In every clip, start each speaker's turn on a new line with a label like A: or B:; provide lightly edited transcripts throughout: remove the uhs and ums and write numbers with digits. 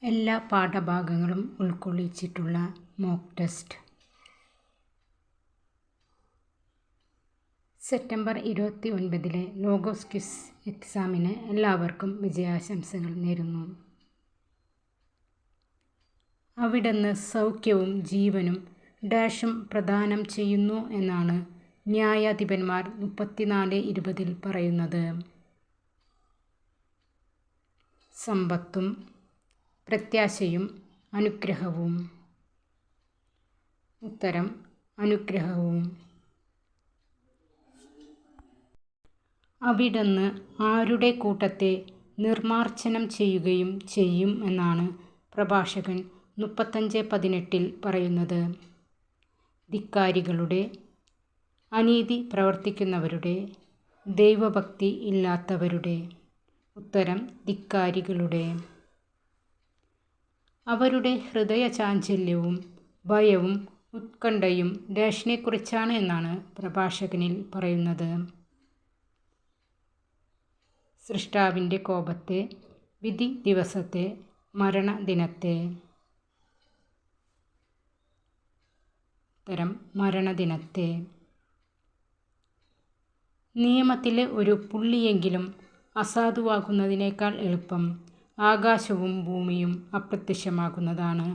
A: എല്ലാ പാഠഭാഗങ്ങളും ഉൾക്കൊള്ളിച്ചിട്ടുള്ള mock test. September 29 Logos quiz എക്സാമിന് എല്ലാവർക്കും വിജയാശംസകൾ നേരുന്നു. അവിടുന്ന് സൗഖ്യവും ജീവനും ഡാഷും പ്രദാനം ചെയ്യുന്നു എന്നാണ് ന്യായാധിപന്മാർ 34:20 പറയുന്നത്. സമ്പത്തും പ്രത്യാശയും അനുഗ്രഹവും. ഉത്തരം അനുഗ്രഹവും. അവിടുന്ന് ആരുടെ കൂട്ടത്തെ നിർമ്മാർജ്ജനം ചെയ്യുകയും ചെയ്യും എന്നാണ് പ്രഭാഷകൻ 35:18 പറയുന്നത്. ധിക്കാരികളുടെ, അനീതി പ്രവർത്തിക്കുന്നവരുടെ, ദൈവഭക്തി ഇല്ലാത്തവരുടെ. ഉത്തരം ധിക്കാരികളുടെ. അവരുടെ ഹൃദയചാഞ്ചല്യവും ഭയവും ഉത്കണ്ഠയും ഡാഷിനെക്കുറിച്ചാണ് എന്നാണ് പ്രഭാഷകനിൽ പറയുന്നത്. സൃഷ്ടാവിൻ്റെ കോപത്തെ, വിധി ദിവസത്തെ, മരണദിനത്തെ. ഉത്തരം മരണദിനത്തെ. നിയമത്തിലെ ഒരു പുള്ളിയെങ്കിലും അസാധുവാകുന്നതിനേക്കാൾ എളുപ്പം ആകാശവും ഭൂമിയും അപ്രത്യക്ഷമാകുന്നതാണ്.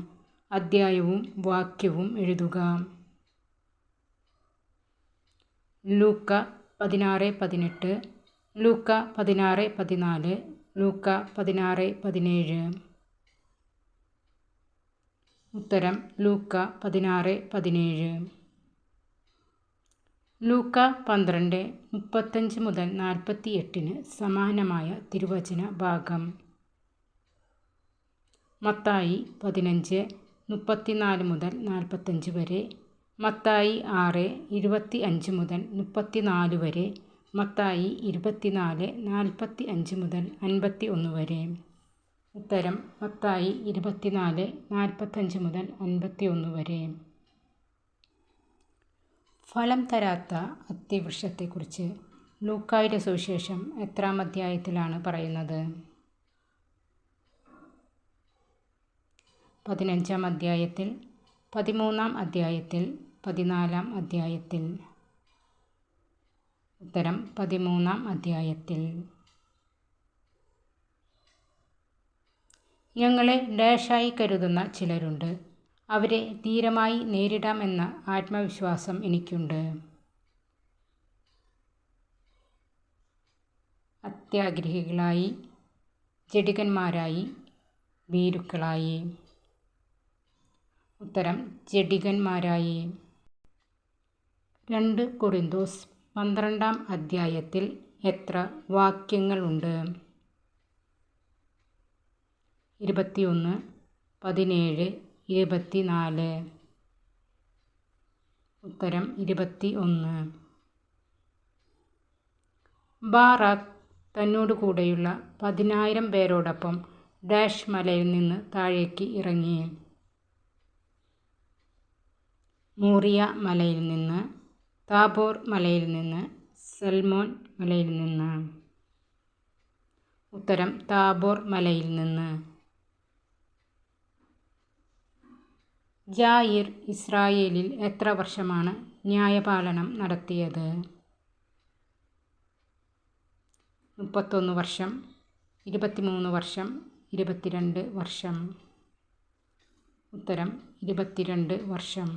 A: അധ്യായവും വാക്യവും എഴുതുക. ലൂക്ക 16:18, ലൂക്ക 16:14, ലൂക്ക 16:17. ഉത്തരം ലൂക്ക 16:17. ലൂക്ക 12:35-48 സമാനമായ തിരുവചന ഭാഗം. മത്തായി 15:34-45 വരെ, മത്തായി 6:25-34 വരെ, മത്തായി 24:45-51 വരെ. ഉത്തരം മത്തായി 24:45-51 വരെ. ഫലം തരാത്ത അത്തിവൃക്ഷത്തെക്കുറിച്ച് ലൂക്കായുടെ സുവിശേഷം എത്രാം അധ്യായത്തിലാണ് പറയുന്നത്? 15-ാം അധ്യായത്തിൽ, 13-ാം അധ്യായത്തിൽ, 14-ാം അധ്യായത്തിൽ. ഉത്തരം 13-ാം അധ്യായത്തിൽ. ഞങ്ങളെ ഡാഷായി കരുതുന്ന ചിലരുണ്ട്. അവരെ ധീരമായി നേരിടാം എന്ന ആത്മവിശ്വാസം എനിക്കുണ്ട്. അത്യാഗ്രഹികളായി, ജഡികന്മാരായി, ഭീരുക്കളായി. ഉത്തരം ജഡികന്മാരായി. 2 കൊറിന്തോസ് 12-ാം അധ്യായത്തിൽ എത്ര വാക്യങ്ങളുണ്ട്? 21, 17, 24. ഉത്തരം 21. ബാറാക്ക് തന്നോട് കൂടെയുള്ള 10,000 പേരോടൊപ്പം ഡാഷ് മലയിൽ നിന്ന് താഴേക്ക് ഇറങ്ങി. മോറിയ മലയിൽ നിന്ന്, താബോർ മലയിൽ നിന്ന്, സൽമോൻ മലയിൽ നിന്ന്. ഉത്തരം താബോർ മലയിൽ നിന്ന്. ജായിർ ഇസ്രായേലിൽ എത്ര വർഷമാണ് ന്യായപാലനം നടത്തിയത്? 31 വർഷം, 23 വർഷം, 22 വർഷം. ഉത്തരം 22 വർഷം.